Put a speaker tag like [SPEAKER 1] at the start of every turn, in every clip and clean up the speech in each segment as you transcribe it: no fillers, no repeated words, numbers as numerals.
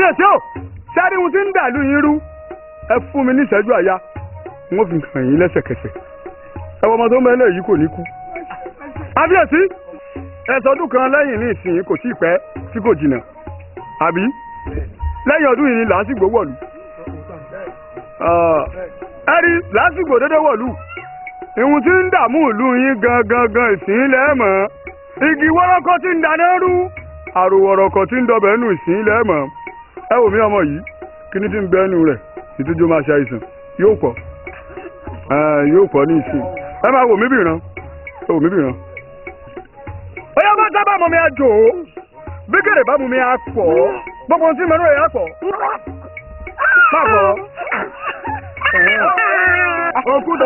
[SPEAKER 1] kábíyèsí o sáré ohun tí ń dàlú yín rú ẹ fún mi ní ìṣẹ́jú àyà wọ́n fi hàn yín lẹ́sẹ̀kẹsẹ̀ ẹ wọ́n ọmọ tó mẹ́lẹ̀ yìí kò ní kú. kábíyèsí ẹ̀sọ́dún kan lẹ́yìn ní ìsìn kò tí ì pẹ́ tí kò jìnnà àbí lẹ́yìn ọdún yìí ni làásìgbò wọ̀lú. ẹ rí làásìgbò dédé wọ̀lú ìhun tí ń dààmú ìlú yín gangan ìsìn lẹ́ẹ̀mọ́ igi wọ́rọ́kọ́ tí ń dáná rú àròwọ̀rọ̀kọ̀ tí ń dọbẹ̀ nù ìsìn lẹ́ẹ̀mọ́ ẹ wò mí ọmọ yìí kíní tí ń bẹ ẹnu rẹ̀ ìtújú máa ṣe àìsàn yóò pọ̀ ní ìsìn ẹ máa wò mí bìràn ẹ wò mí bìràn. Oya bá sábà mọ̀ mi àjò bí gèrè bá mú mi àpọ̀ gbogbo ohun tí mo rẹ̀ àpọ̀ má bọ̀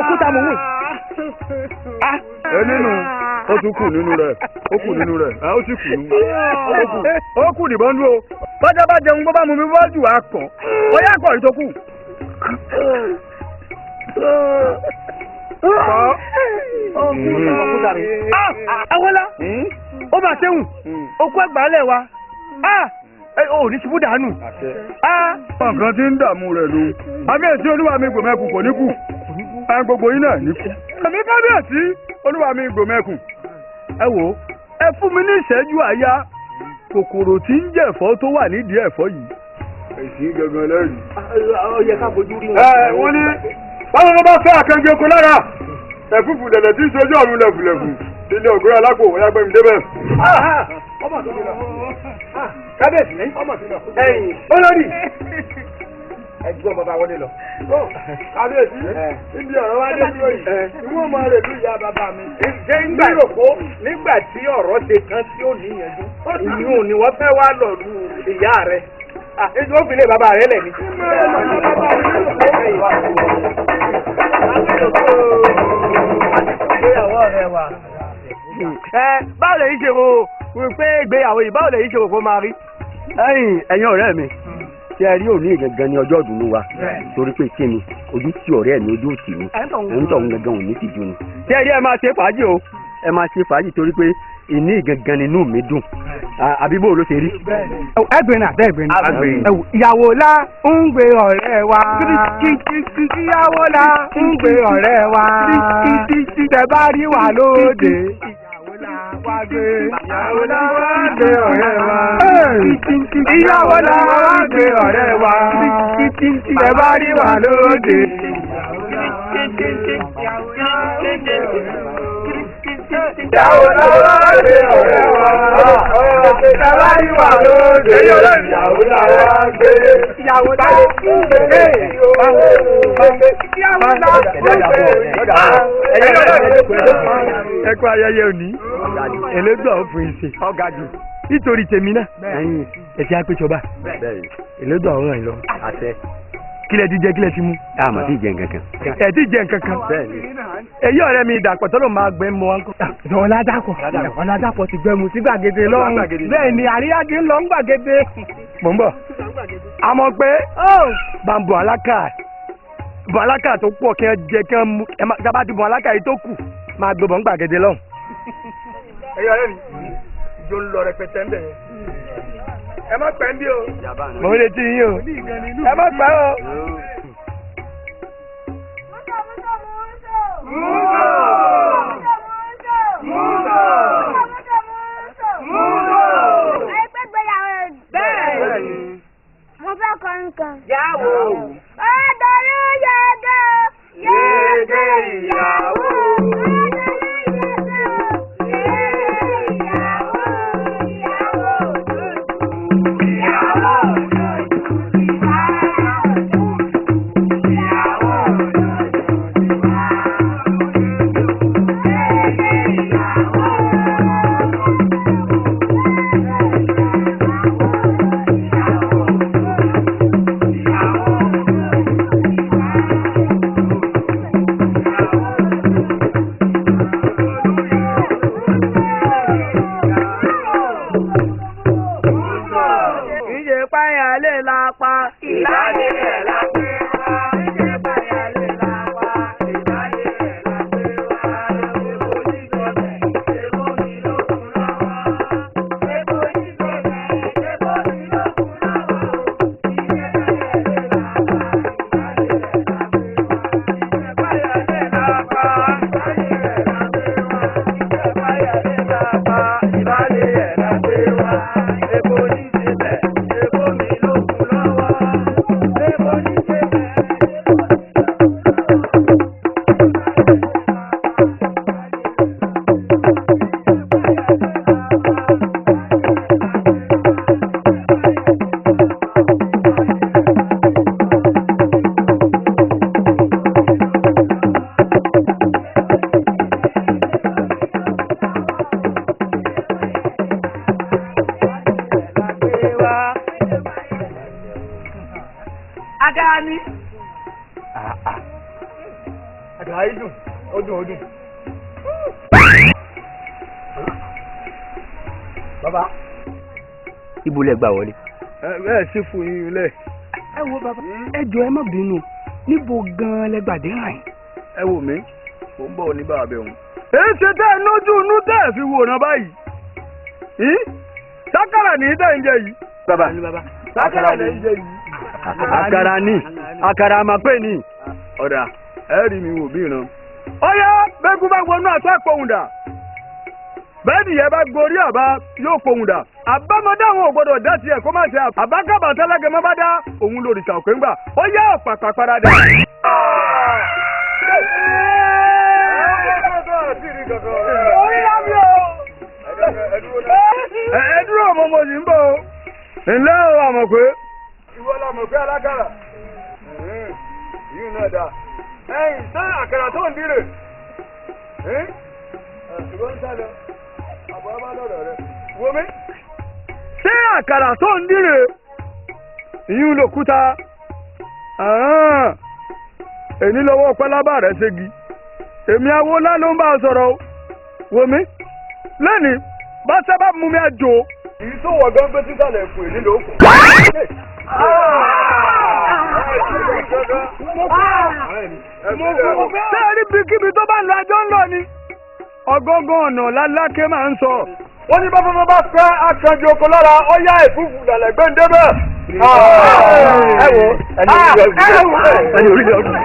[SPEAKER 1] òkúta mú mi. Nínú ó tún kù nínú rẹ̀ ó kù nínú rẹ̀ ó sì kù nínú ó kù nìbọn dúró bájá bá jẹun bó bá mú mi wájú àpọ̀ Oya àpọ̀ yìí tó kù. Awọ́lá ó bá ṣéhùn okú ẹgbàálẹ̀ wa ò ní ṣubú dànù. Nǹkan tí ń dààmú rẹ̀ ló kábíyèsí olúwa mi gbòmẹ́kùn kò ní kú gbogbo yín náà ní kú. Àbí kábíyèsí olúwa mi gbòmẹ́kùn ẹ wò ẹ fún mi ní ìṣẹ́jú àyà kòkòrò tí ń jẹ́ ẹ̀fọ́ tó wà nídìí ẹ̀fọ́ yìí. Èsì gangan lẹ́yìn.
[SPEAKER 2] Ó yẹ ká fojú rí wọn.
[SPEAKER 1] Wọ́n ní báwọn bá fẹ́ àkànjẹ oko lára ẹ̀fúfù dẹ̀dẹ̀ tí ń sojú ọ̀run lẹ̀fùlẹ̀fù ilé ògbé alágbò wọ́n yá gbẹ́mi débẹ̀.
[SPEAKER 2] Kábíyèsí ẹ̀yìn olórí ẹgbẹ́ ọmọ bá wọlé lọ.
[SPEAKER 1] Kábíyèsí ibi ọ̀rọ̀ wá dé dúró yìí ìwọ́n máa rè lú ìyá bàbá mi.
[SPEAKER 2] Ṣé nígbà tí ọ̀rọ̀ ṣe kan tí ó níyànjú ìyún ni wọ́n fẹ́ wá lọ lu ìyá rẹ̀. Èyí ó fi lé bàbá rẹ̀ lẹ̀ ní. Ìgbéyàwó ọ̀rẹ́ wa.
[SPEAKER 3] Báwo lè yí ṣe rò pé ìgbéyàwó yìí báwo lè yí ṣe rò kó máa rí?
[SPEAKER 4] Ẹ̀yin ọ̀rẹ́ mi tí ẹ rí òní gangan ní ọjọ́ ìdùnnú wa torí pé kí ni ojú tí ọ̀rẹ́ mi ojú òsì mi ẹ̀ ń tọ̀ gangan òní ti dùn ni. Tí ẹ rí ẹ máa ṣe fàájì o ẹ máa ṣe fàájì torí pé ìní gangan nínú mi dùn àbí bó ló ṣe rí.
[SPEAKER 3] Ẹgbẹ́ náà bẹ́ẹ̀ gbé ní. Ìyàwó la ń gbé ọ̀rẹ́ wa. Ìyàwó la ń gbé ọ̀rẹ́ wa. Tẹ bá rí wa lóde. Ìyàwó la wá gbé. Ìyàwó la wá gbé ọ̀rẹ́ wa. Ìyàwó la wá gbé ọ̀rẹ́ wa. Tẹ bá rí wa lóde.
[SPEAKER 2] Ìyàwó làwọn gbé ọ̀rẹ́ wa. Ìjọba yìí wà lóde. Ìyàwó làwọn gbé. Ìyàwó làwọn gbé. Ìyàwó làwọn gbé.
[SPEAKER 3] Ẹ kú ayẹyẹ òní ẹlẹgbẹ́ ọ̀fun ìṣe ọ̀gádù nítorí tèmi náà ẹ ti àpèjọba ẹlẹgbẹ́ ọ̀run ẹ̀ lọ kílẹ̀ ti jẹ kílẹ̀ ti mú.
[SPEAKER 4] àmọ́ tí ì jẹ nǹkan kan.
[SPEAKER 3] ẹ ti jẹ nǹkan kan. èyí ọ̀rẹ́ mi Dàpọ̀ tó ló máa gbẹ mọ wọn. Ọ̀làdàpọ̀ ti gbẹ mu sí gbàgede lọ́rùn bẹ́ẹ̀ ni àríyájí ń lọ ń gbàgede. mò ń bọ̀ àmọ́ pé bá ń bọ̀ alákà tó pọ̀ kí ẹ jẹ kí ẹ mú ẹ bá ti bọ̀ alákà yìí tó kù máa gbé bọ̀ ń gbàgede lọ́rùn.
[SPEAKER 2] Èyí ọ̀rẹ́ mi ìjọ ń lọ rẹpẹtẹ ń bẹ̀ yẹn. Ẹ má pẹ́ ń bí o.
[SPEAKER 3] Mo ń retí yín o. Ẹ má pẹ́ o.
[SPEAKER 5] Bẹ́ẹ̀ni. Mo fẹ́ kọrin kan.
[SPEAKER 2] Yàwó.
[SPEAKER 5] Ọ̀dọ́rú yege.
[SPEAKER 2] Yege ìyàwó.
[SPEAKER 1] ni. Àkàrà yìí dùn, ó dùn. Bàbá.
[SPEAKER 4] Ibo lẹ gbà wọlé.
[SPEAKER 1] Ẹ ṣe fún yín lẹ.
[SPEAKER 3] Ẹ wo bàbá, ẹ jọ̀ọ́ ẹ má bínú. Níbo gan-an lẹ gbàdé ràn?
[SPEAKER 1] Ẹ wò mí, mò ń bọ̀ ní bàbá òun. Èyí ṣe tẹ́ ẹ lójú inú tẹ́ ẹ fi wòran báyìí. Sákàrà ní tẹ́ ń jẹ yìí.
[SPEAKER 4] Bàbá.
[SPEAKER 1] Sákàrà ní jẹ yìí.
[SPEAKER 4] Àkàrà ni. Àkàrà máa pè ní.
[SPEAKER 1] Ọ̀dà ẹ rí mi wò bí ìran. Ọyá bẹ́gùn bá wọnú àtọ́ ìpohùn dà. Bẹ́ẹ̀ni yẹn bá gorí àbá yóò pohùn dà. Àbámọ́dé àwọn ò gbọ́dọ̀ dá tiẹ̀ kó má ṣe àbákàbà tẹ́lẹ́gẹ̀ má bá dá òun lòrìṣà òkè ń gbà. Ó yá ọ̀pàpà paradà. Ẹ dúró ọmọ mo sì ń bọ̀ o. Ǹlẹ́ o àmọ̀ pé. Ìwọ la mọ̀ pé alákàrà. Yìí náà dáa. Ẹ̀yìn ṣé àkàrà tó ń dire? Ìwọ ń sálọ. Àbọ̀ ẹ bá lọ́dọ̀ rẹ. Wo mi? Ṣé àkàrà tó ń dire? Ìyún lòkúta. Èní lọ́wọ́ pálábà rẹ̀ ségi. Èmi awolá ló ń bá a sọ̀rọ̀ o. Wo mi? Lẹ́ni bá sábà mú mi àjò. Èyí tó wọ̀ gán gbé sísàlẹ̀ èkó èní ló kù. Ṣé ẹ rí bíkíbi tó bá ń lọ ẹjọ́ ń lọ ni? Ọgọ́gán ọ̀nà lálákè máa ń sọ. Wọ́n ní bàbá bá fẹ́ akànjú oko lára ó yá ìfúfú lẹ̀lẹ̀ gbẹ́ndébẹ̀. Ẹ wo ẹni orí ọdún.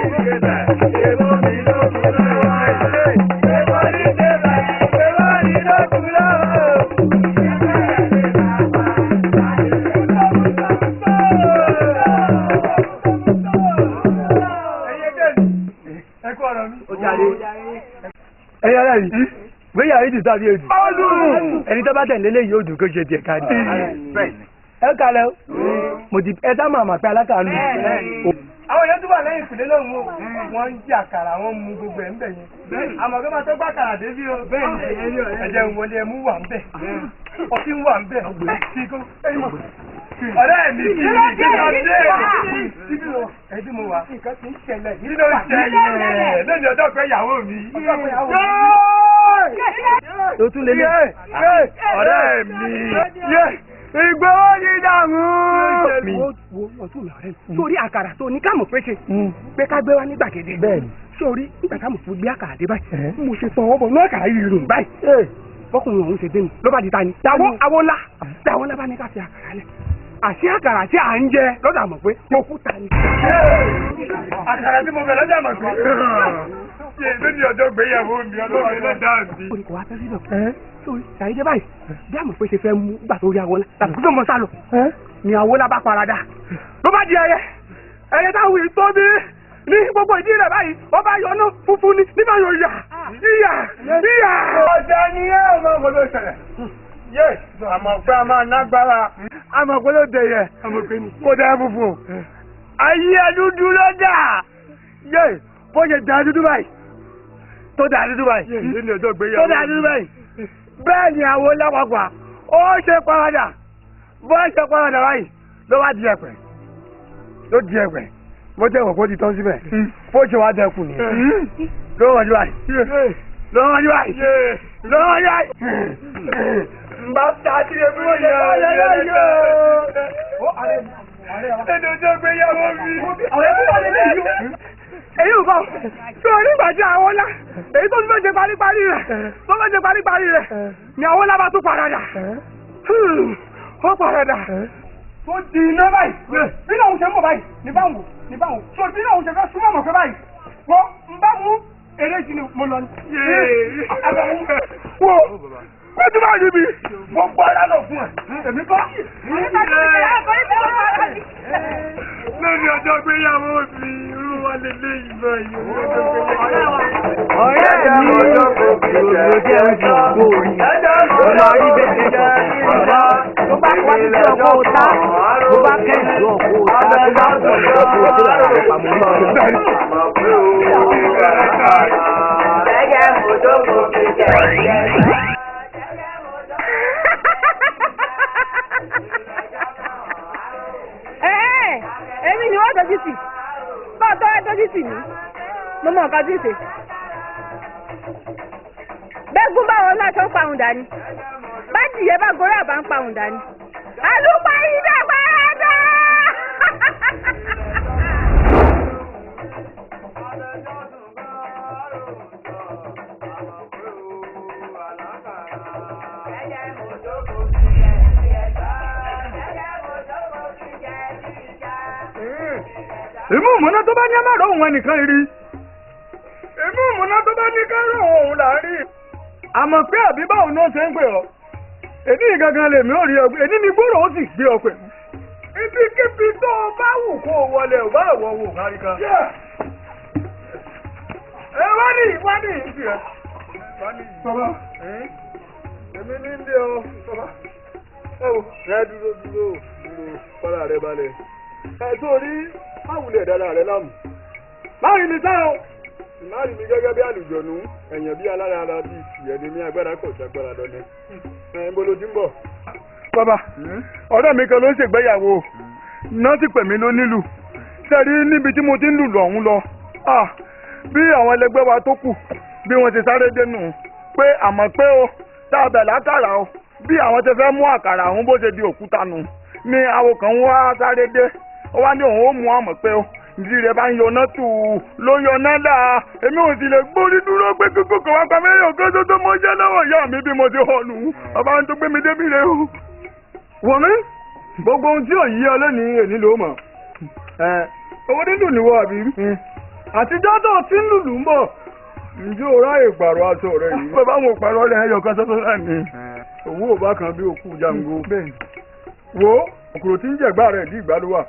[SPEAKER 3] Ẹyẹ ara yìí, gbéyà yìí ti sáré èdè. Ẹni tó bá tẹ̀lé léyìí ó dùn kó ṣe tiẹ̀ ká ní. Ẹ kalẹ̀ o, mo ti ẹ sá màmá pé alákàánú. Àwọn èèyàn tó wà lẹ́yìn ìpìlẹ̀ lóhùn o, wọ́n ń jí àkàrà, wọ́n mú gbogbo ẹ̀ ń bẹ̀ yẹn. Àmọ̀ pé máa tó gbá àkàrà débi o. Ẹ̀jẹ̀ ń wọlé ẹmú wà ń bẹ̀. Ọtí ń wà ń bẹ̀. Ọ̀rẹ́ mi kì í kí ló dé? Ẹbí mo wà. Nǹkan ti ń ṣẹlẹ̀. Kí ló ṣẹlẹ̀? Lónìí ọjọ́ pé ìyàwó mi.
[SPEAKER 4] Tó tún lé lé.
[SPEAKER 1] Ọ̀rẹ́ mi. Ìgbówó ní dàmú.
[SPEAKER 3] Wo ọtún làárẹ̀. Sórí àkàrà tó ní ká mọ̀ pé ṣe. Pé ká gbé wá ní gbàgede. Bẹ́ẹ̀ni. Sórí nígbà tá mo fún gbé àkàrà dé báyìí. Mo ṣe fọwọ́ bọ̀ ní àkàrà yìí rùn báyìí. Bọ́kùnrin ọ̀hún ṣe dé mi. Ló bá di ta ni. Àwọn ńlá bá ní ká fi àkàrà lẹ̀. Àṣé àkàrà tí à ń jẹ lọ́dà mọ̀ pé mo kú ta ni.
[SPEAKER 1] Àkàrà tí mo fẹ́ lọ́dà mọ̀ pé. Ṣé lónìí ọjọ́ gbéyàwó mi ọlọ́run ẹlẹ́dàá mi.
[SPEAKER 3] Orí kò wá fẹ́ sílọ̀. Sórí ṣàyíjẹ́ báyìí. Bí àmọ̀ pé ṣe fẹ́ mú gbà tó rí Awolá. Tàbí kí ló mọ sálọ. Ni Awolá bá parada. Ló bá di ẹyẹ. Ẹyẹ táwọn yìí tó bí. Ní gbogbo ìdí rẹ̀ báyìí, wọ́n bá yọnú funfun ní nígbà yóò yà. Yíyà.
[SPEAKER 1] Ọjà ni ẹ ọmọ ọmọ ló ṣẹlẹ̀. Yé àmọ̀ pé a máa nágbára. Àmọ̀ pé ló dé yẹ. Kó dẹ́ funfun. Ayé dúdú ló dà. Yé bó ṣe dá dúdú báyìí. Tó dá dúdú báyìí. Tó dá dúdú báyìí. Bẹ́ẹ̀ ni àwọn lápapọ̀ ó ṣe parada. Bó ṣe parada báyìí ló wá di ẹ̀pẹ̀. Ló di ẹ̀pẹ̀. Mo jẹ́ ìwọ̀n kó ti tán síbẹ̀. Bó ṣe wá dẹkùn nìyẹn. Ló wọ́n ju báyìí. Lọ́wọ́ yóò àyè. Lọ́wọ́ yóò àyè. Mbà ta ti lè bí wọ́n yẹ ọ́ lẹ́yìn yóò. Ẹni ojú ọgbẹ́yàwó mi. Ọ̀rẹ́ tó wà lélẹ̀ yìí. Èyí ò kọ́. Tí o ní ìgbàjẹ́ Awolá. Èyí tó fẹ́ ṣe paríparí rẹ̀. Tó fẹ́ ṣe paríparí rẹ̀. Ni Awolá bá tún paradà. Ó paradà. Tó di iná báyìí. Bí náà ń ṣe mọ̀ báyìí. Ní báwo? Ní báwo? Tó bí náà ń ṣe fẹ́ súnmọ́ mọ̀ pé báyìí. Wọ́n ń bá mú eré sí ni mo lọ ní. Wo kó tí máa yí mi, mo gbọ́ ara lọ fún ẹ. Èmi kọ́. Lórí ọjọ́ gbéyàwó mi, irú wa lè lé ìbọn yìí.
[SPEAKER 4] Ọ̀rẹ́ mi ọjọ́ kò kí o ló jẹ́ ojú ògbó orí. Ọmọ ayé bẹ̀rẹ̀ sọ̀rọ̀. Tó bá wá ní ọkọ̀ òta, tó bá kẹ́yìn ọkọ̀ òta, tó bá pọ̀ ní ọkọ̀ òta lára rẹ̀ pamọ́ ní ọjọ́.
[SPEAKER 5] Èmi ni wọ́n dojú sí. tó sì tì mí mo mọ nǹkan tí ì ṣe. bẹ́gún báwọn náà tó ń pa òun dání bá dìyẹ bá gorí àbá ń pa òun dání. àlùpàá yìí dàgbà dá.
[SPEAKER 1] Èmú ìmúná tó bá ní àmàrà òun ẹnìkan rí. Èmú ìmúná tó bá ní kárò òun là ń rí. Àmọ́ pé àbí báwo náà ṣe ń pè ọ́. Èdè gangan lèmi ò rí ọ. Èdè ni gbòòrò ó sì gbé ọ pẹ̀lú. Ibikíbi tó o bá wù kó o wọlé ò bá àwọ̀ wò kárí kan. Ẹ wá ní ìdí rẹ̀. Bàbá, èmi ní ń dé o. Bàbá, ẹ wò, ẹ dúró fara rẹ balẹ̀. Ẹ tó rí máwùlẹ̀ dára rẹ láàmú. Láàrin mi sá o. Ìmáàrí mi gẹ́gẹ́ bí àlùjọ̀nù, ẹ̀yàn bí alára ara bí ìtì ẹni ní agbára kò ṣàgbára lọ́lẹ̀. Ẹ̀ ń bolo tí ń bọ̀. Bàbá, ọ̀rẹ́ mi kan ló ń ṣègbéyàwó. Náà ti pè mí ló nílùú. Sẹ́rí níbi tí mo ti ń lùlù ọ̀hún lọ. Bí àwọn ẹlẹgbẹ́ wa tó kù, bí wọ́n ti sáré dénú. Pé àmọ́ pé o, tá a bẹ̀ lákàrà o. Bí àwọn ti fẹ́ mú àkàrà ọ̀hún bó ṣe di òkúta nù. Ní àwọn kan wá sáré dé. Ó wá ní òun ó mú àmọ̀ pé o. Ìdí rẹ̀ bá ń yọná tù ú ló yọná dà. Èmi ò sì lè gbórí dúró pé kókó kan wá pa mí lẹ́yìn òkè tó mọ jẹ́ lọ́wọ́ ìyá mi bí mo ti hànú. Bàbá ń tó gbé mi débi rẹ̀ o. Wọ̀n mi, gbogbo ohun tí ò yí ọ lónìí èní ló mọ̀. Owó dídùn ni wọ́n àbí. Àtijọ́ tó ti ń lùlù ń bọ̀. Ǹjẹ́ o ráyè pààrọ̀ aṣọ rẹ yìí? Bàbá mo pààrọ̀ rẹ̀ ẹyọ kan sọ́sọ́ náà ni. Owó ò bá kan bí òkú jango. Wo òkùrò tí ń jẹ̀gbá rẹ̀ dí ìgbà ló wà.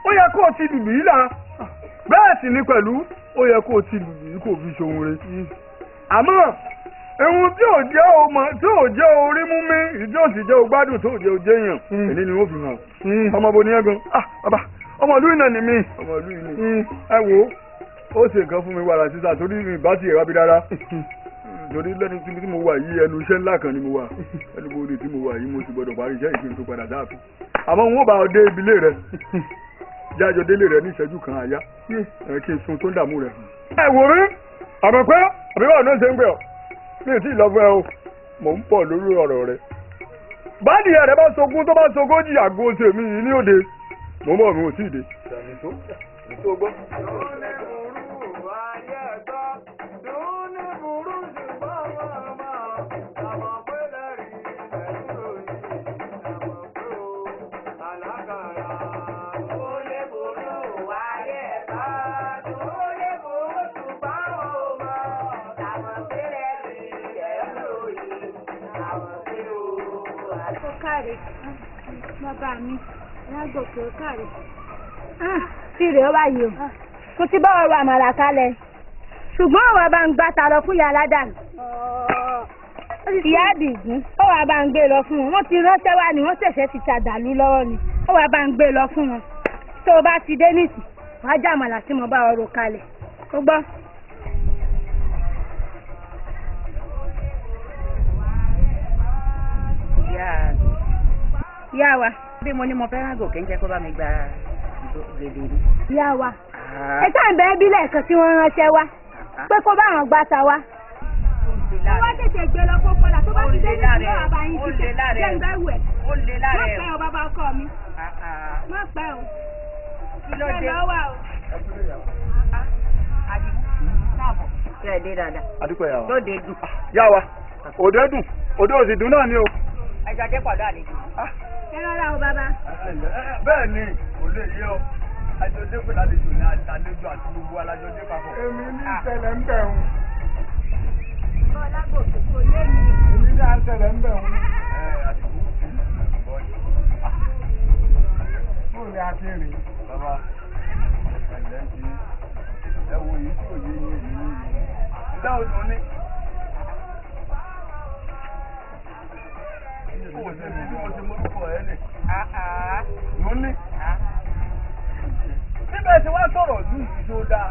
[SPEAKER 1] Ó yẹ kó o ti lùlù yìí là. Bẹ́ẹ̀ sì ni pẹ̀lú ó yẹ kó o ti lùlù yìí kò fi ṣohun rẹ̀. Àmọ́ ehun tí ò jẹ́ ọmọ tí ò jẹ́ orí mú mi ìdí òsì jẹ́ ogbádùn tó jẹ́ òjé yàn. Èyí ni wọ́n fi hàn. Ọmọ bo ni ẹ gan. Bàbá ọmọ ìlú iná ni mí. Ọmọ ìlú iná. Ẹ wo ó ṣe nǹkan fún mi wàrà sísà torí mi bá ti ẹ̀wá bí dára. Torí lẹ́nu tí mo wà yìí ẹnu iṣẹ́ ńlá kan ni mo wà. Ẹnu bóde tí mo wà yìí mo sì gbọdọ̀ parí iṣẹ́ ìpín tó padà dáàbò. Àmọ́ wọn ò bá ọ dé ibilé rẹ. Jájọ délé rẹ ní ìṣẹ́jú kan àyá. Kí n sun tó ń dààmú rẹ. Ẹ wò rí àmọ́ pé àbíwá náà ṣe ń gbé ọ. Mi ò tí ì lọ fún ẹ o. Mò ń pọ̀ lórí ọ̀rọ̀ rẹ. Báàdì rẹ bá sogún tó bá sogójì àgbo tèmi yìí ní òde. Mo mọ̀ mi ò tí ì dé.
[SPEAKER 5] Káre, bàbá mi, lágbòkè ó káre. Fìrè ó báyìí o. Mo ti bá ọ̀rọ̀ àmàlà kalẹ̀. Ṣùgbọ́n ọ̀rọ̀ bá ń gbá ta lọ fún ìyá aládàáni. Ìyá àdìgún, ó wà bá ń gbé lọ fún wọn. Wọ́n ti ránṣẹ́ wá ni wọ́n ṣẹ̀ṣẹ̀ ti ṣàdàlú lọ́wọ́ ni. Ó wà bá ń gbé lọ fún wọn. Tó o bá ti dé nìsí, wàá já àmàlà tí mo bá ọ̀rọ̀ kalẹ̀. Ó gbọ́. Ìyá wa.
[SPEAKER 6] Bí mo ní mo fẹ́ rán gòkè ń jẹ́ kó bá mi gba gèdè rí.
[SPEAKER 5] Ìyá wa. Ẹ sáà ń bẹ́ẹ̀ bí lẹ́ẹ̀kan tí wọ́n ránṣẹ́ wá. Pé kó bá àwọn gbá ta wá. Wọ́n tètè gbé lọ kó kọ́lá tó bá ti dé ní ìlú àbáyín ti tẹ̀. Jẹ́ ń bẹ́ wẹ̀.
[SPEAKER 6] Ó lé lára ẹ̀.
[SPEAKER 5] Má pẹ́ o bàbá ọkọ mi. Má pẹ́ o.
[SPEAKER 6] Kí ló dé?
[SPEAKER 5] Ṣé lọ́wọ́ o?
[SPEAKER 6] Ṣé ẹ dé dáadáa?
[SPEAKER 1] Adúpẹ́ yà wá.
[SPEAKER 6] Lóde dùn.
[SPEAKER 1] Yà wá. Òde dùn. Òde òsì dùn náà ni o.
[SPEAKER 6] Ẹjọ́ dé pọ̀lú àlejò.
[SPEAKER 5] Ẹ rọra o bàbá.
[SPEAKER 1] Bẹ́ẹ̀ ni kò lè yé ọ. Àjọṣe pẹ̀lú àlejò ní àlejò àti gbogbo alájọṣe papọ̀. Èmi ní ìṣẹ̀lẹ̀ ń bẹ̀ wọ́n.
[SPEAKER 5] Bọ́lá gòkè kò lé mi.
[SPEAKER 1] Èmi ní àṣẹlẹ̀ ń bẹ̀ wọ́n. Àdìgún ti bọ́ọ̀lù. Bóòlù ni a ti rìn. Bàbá ẹ̀lẹ́ ti ẹ wo yìí tí ò yé yín èmi ní yìí. Ìdá òtún ní. Mo ti mọ́tò ẹ̀ lè. Ló ní. Síbẹ̀ tí wọ́n sọ̀rọ̀ ní ìṣó dáa.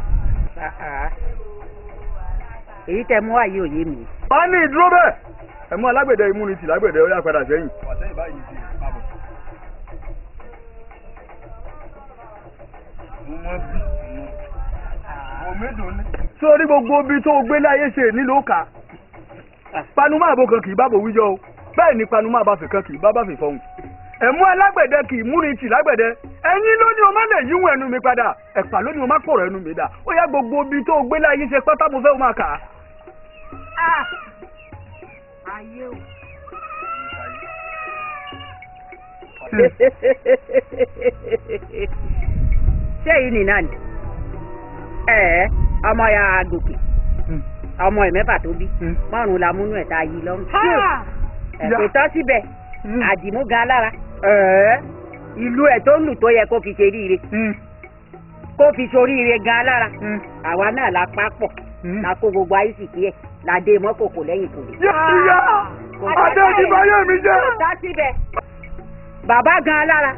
[SPEAKER 6] Èyí tẹ mú àyè òye mi.
[SPEAKER 1] Wọ́n ní ìdúró bẹ́ẹ̀. Ẹ mú alágbẹ̀dẹ immunity lágbẹ̀dẹ ó yá padà sẹ́yìn. Àtẹ̀yìn báyìí ti pàbọ̀. Mo mọ bí. mi dùn ní. Sórí gbogbo ibi tó gbé láyé ṣe nílò kà. Panumọ́ àbò kan kì í bábò wíjọ o. Bẹ́ẹ̀ ni panumọ́ àbáfẹ́ kan kì í bábàfẹ́ fọhùn. Ẹ̀mú alágbẹ̀dẹ kì í múni tì lágbẹ̀dẹ. Ẹ̀yin ló ní o má lè yíwọ̀n ẹnu mi padà. Ẹ̀pà ló ní o má pọ̀rọ̀ ẹnu mi dà. Ó yá gbogbo ibi tó gbé láyé ṣe pátá mo fẹ́ o máa kà á.
[SPEAKER 6] Ayé o. Ṣé yìí nìyà ni? Ọmọ ya gòkè. Ọmọ ẹ̀ mẹ́fà tó bí. Márùn-ún la múnú ẹ̀ tá a yí lọ́rùn. Kò tọ́ síbẹ̀. Àdìmú gan lára. Ìlú ẹ̀ tó ń lù tó yẹ kó fi ṣe ríire. Kó fi ṣoríire gan lára. Àwa náà la pápọ̀. La kó gbogbo àìsìkí ẹ̀. La dé mọ́kòkò lẹ́yìn kò lè.
[SPEAKER 1] Ìyá Adé ti báyé mi jẹ́.
[SPEAKER 6] Kò tọ́ síbẹ̀. Bàbá gan lára.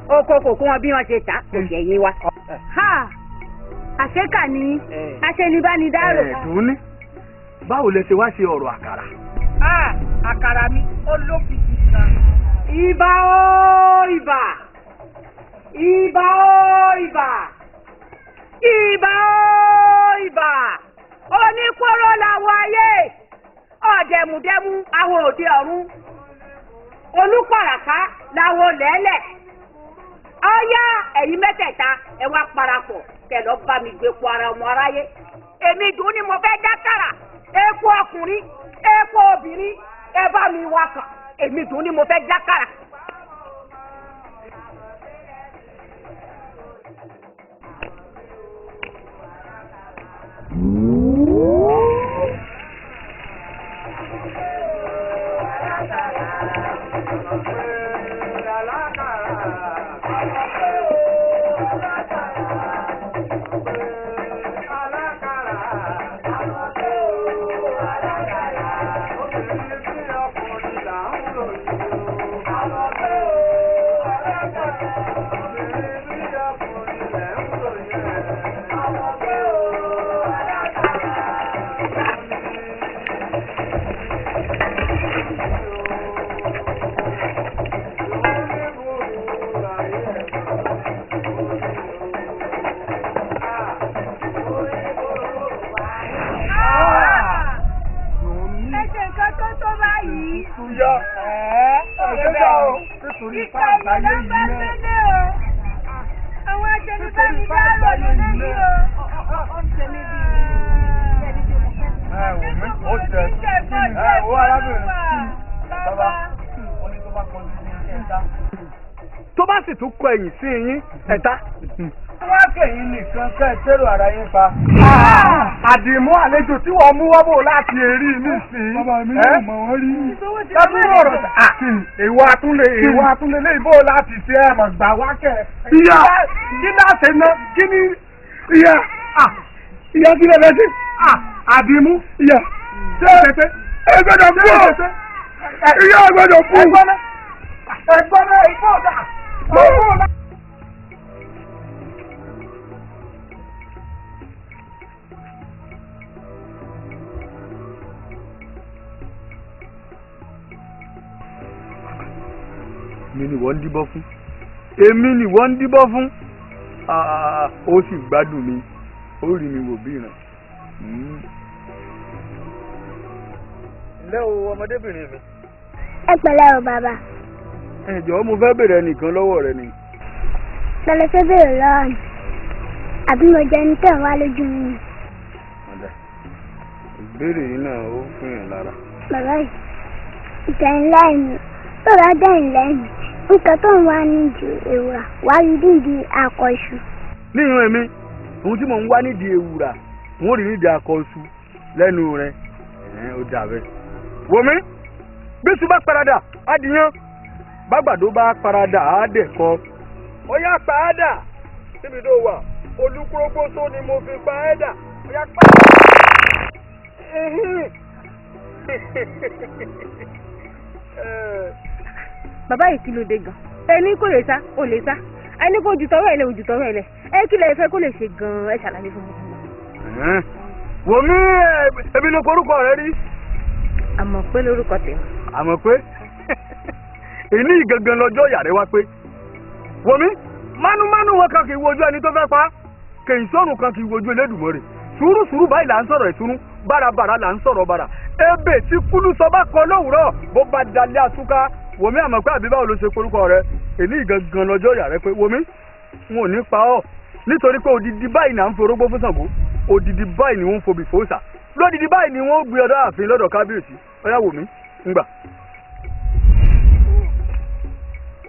[SPEAKER 6] Oko kò kún wọn bí wọ́n ṣe tà kò ṣẹ̀yìn wa.
[SPEAKER 5] Àṣekà ni aṣenibánidárò.
[SPEAKER 1] Ẹ̀dùn ní. Báwo lẹ ṣe wá ṣe ọ̀rọ̀ àkàrà?
[SPEAKER 6] Àkàrà mi ó lókìkí kan. Ibà ó ibà. Ibà ó ibà. Ibà ó ibà. Oníkóró làwọn ayé. Ọ̀dẹ̀mùdẹ́mú àwọn òde ọ̀run. Olúpàràká làwọn lẹ́lẹ̀. Ọ̀yá ẹ̀yin mẹ́tẹ̀ẹ̀ta ẹ wá parapọ̀ kẹ́ lọ bá mi gbé po ara ọmọ aráyé. Èmi dùn ni mo fẹ́ dákàrà. Epo ọkùnrin, epo obìnrin, ẹ bá mi wá kàn. Èmi dùn ni mo fẹ́ dákàrà.
[SPEAKER 1] Tó bá sì tún kọ ẹ̀yìn sí yín ẹ̀ta. Wọ́n kẹ̀yìn nìkan kẹ́ ẹ tẹ́rù ara yín pa. Àdìmú àlejò tí wọ́n mú wọ́bọ̀ láti èrí nísìnyí. Bàbá mi yóò mọ̀ wọ́n rí. Lọ́dún ọ̀rọ̀ ìwà àtúnlé lè bó láti ṣe ẹ̀mọ̀ gbà wá kẹ̀. Ìyá kí náà ṣe ná kí ni ìyá kí lẹ́lẹ́ sí. Àdìmú ìyá ṣé ẹ gbọ́dọ̀ fún ọ. Ìyá gbọ́dọ̀ fún ọ. Ẹ̀gbọ́n náà ìfọ̀dà. Èmi ni wọ́n ń díbọ́ fún. Èmi ni wọ́n ń díbọ́ fún. Ó sì gbádùn mi. Ó rí mi wò bí ìràn. Ǹlẹ́ o ọmọdébìnrin mi.
[SPEAKER 5] Ẹ pẹ̀lẹ́ o bàbá.
[SPEAKER 1] Ẹ jọ̀ọ́ mo fẹ́ bèrè ẹnìkan lọ́wọ́ rẹ ni.
[SPEAKER 5] Lọ́lọ́ fẹ́ bèrè lọ́wọ́ mi. Àbí mo jẹ́ ní tẹ̀ wá lójú mi.
[SPEAKER 1] Ọ̀dà ìbéèrè yìí náà ó fún yàn lára.
[SPEAKER 5] Bàbá yìí, ìtẹ̀yìn láìní, tó bá dẹ̀yìn lẹ́yìn, nǹkan tó ń wá nídìí ewúrà, wá rí nídìí akọ̀ṣù.
[SPEAKER 1] Níyàn èmi, ohun tí mò ń wá nídìí ewúrà, wọ́n rí nídìí akọ̀ṣù lẹ́nu rẹ̀. Ó dà bẹ́ẹ̀. Wò mí, bí sùn bá paradà, á dìyàn. Bàgbàdo bá paradà, á dẹ̀ kọ́. Ó yá pa á dà. Síbi tó wà, olúkúrógbósó ni mo fi pa á dà. Ó yá pa á dà.
[SPEAKER 6] Bàbá yìí kí ló dé gan? Ẹni kò lè sá, ò lè sá. Ẹni kò jù tọwọ́ ẹ̀ lẹ̀, ojú tọwọ́ ẹ̀ lẹ̀. Ẹ kí lè fẹ́ kó lè ṣe gan? Ẹ ṣàlàyé fún mi.
[SPEAKER 1] Wò mí, ebi ló korúkọ rẹ rí.
[SPEAKER 6] Àmọ̀ pé lórúkọ tèmi.
[SPEAKER 1] Àmọ̀ pé èyí gangan lọ́jọ́ ìyá rẹ wá pé. Wò mí, mánúmánú wọn kan kì í wojú ẹni tó fẹ́ pa. kèyìn sọ́run kan kì í wojú Elédùmarè sùúrù báyìí là ń sọ̀rọ̀ ìtùnú bárabàrà là ń sọ̀rọ̀ bàrà ebè tí kúlú sọ bá kọ lówùúrọ̀ bó bá dalẹ̀ àtúká wòmí àmọ́ pé àbí báwo ló ṣe porúkọ rẹ èní gangan lọ́jọ́ ìyá rẹ pé wòmí n ò ní pa ọ́ nítorí pé odidi báyìí là ń fi orógbó fún Ṣàngó odidi báyìí ni wọ́n ń fobì fòòṣà lódidi báyìí ni wọ́n gbé ọ̀dọ̀ ààfin lọ́dọ̀ kábíyèsí ọyá wòmí ngbà.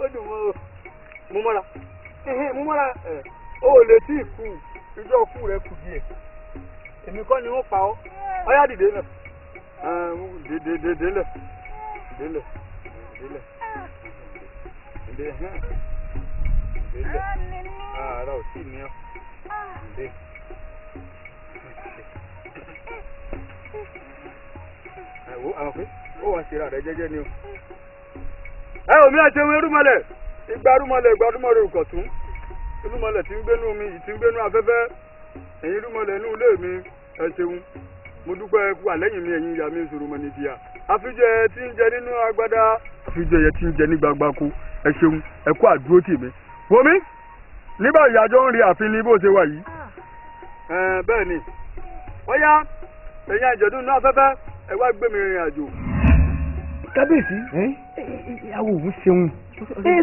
[SPEAKER 1] ó dùn mọ́ mo mọ́ra ó lè tí ì kú ìjọ kú rẹ kù díẹ̀ èmi kọ́ ni wọ́n pa ọ́ ọyá dìde lẹ̀ délẹ̀ ara ò tí ì ní ọ́ dé. àwọn pé ó wá ṣe ra rẹ jẹ́jẹ́ ni o. ẹ ò mi àti ewé rúmọlẹ̀ ìgbà rúmọlẹ̀ òkọ̀tún rúmọlẹ̀ tí ń gbénú omi tí ń gbénú afẹ́fẹ́ ẹ̀yin rúmọlẹ̀ inú ilé mi ẹ ṣeun mo dúpẹ́ wà lẹ́yìn mi ẹ̀yin ìyá mi ìṣòro mọ̀ nídìíyà àfijẹ́ tí ń jẹ nínú agbádá àfijẹ́ yẹ tí ń jẹ ní gbagbako ẹ ṣeun ẹ kú àdúró tì mí. wòmí nígbà ìyájọ́ ń rí àfin ní bó ṣe wà yìí. bẹ́ẹ̀ ni wọ́n yá ẹ̀yin àjọ̀dún náà afẹ́fẹ́ ẹ wá gbé mi rìnrìn àjò.
[SPEAKER 3] kábíyèsí ìyàwó òun ṣeun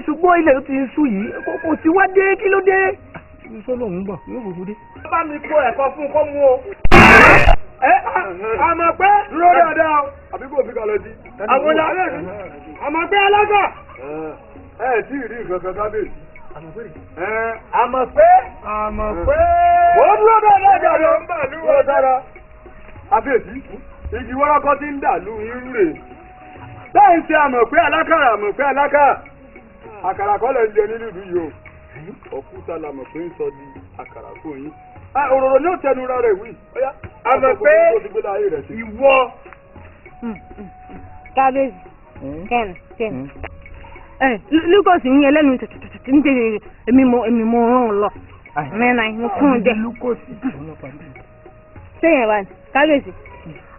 [SPEAKER 3] ṣùgbọ́n ilẹ̀ tó ti ń sú yìí kò sí wá dé kí ló dé. sọ́lọ́ òun bọ̀ yóò fòfò dé.
[SPEAKER 1] bá mi kó ẹ̀kọ́ fún kọ́ mú o. àmọ̀ pé dúró dáadáa o. àbí kò fi kalẹ̀ sí. àwọn ọ̀la àmọ̀ pé alága. tí ì rí nǹkan kan kábíyèsí. àmọ̀ pé. ó dúró dáadáa jáde. dúró dáadáa. kábíyèsí igi wọ́rọ́kọ́ ti ń dà lù irú rè. bẹ́ẹ̀ ń ṣe àmọ̀ pé alákàrà. àkàrà kọ́ lẹ̀ ń jẹ nínú ìlú yìí o. òkúta làmọ̀ pé ń sọ di àkàrà fún yín. òróró ní òtẹnu rẹ̀ wí. àmọ̀ pé ìwọ.
[SPEAKER 5] kábíyèsí lukosi ń yẹ lẹ́nu tètè ń tètè èmi mo rán lọ mẹ́rin mo fún un jẹ. sẹ́yìn wa kábíyèsí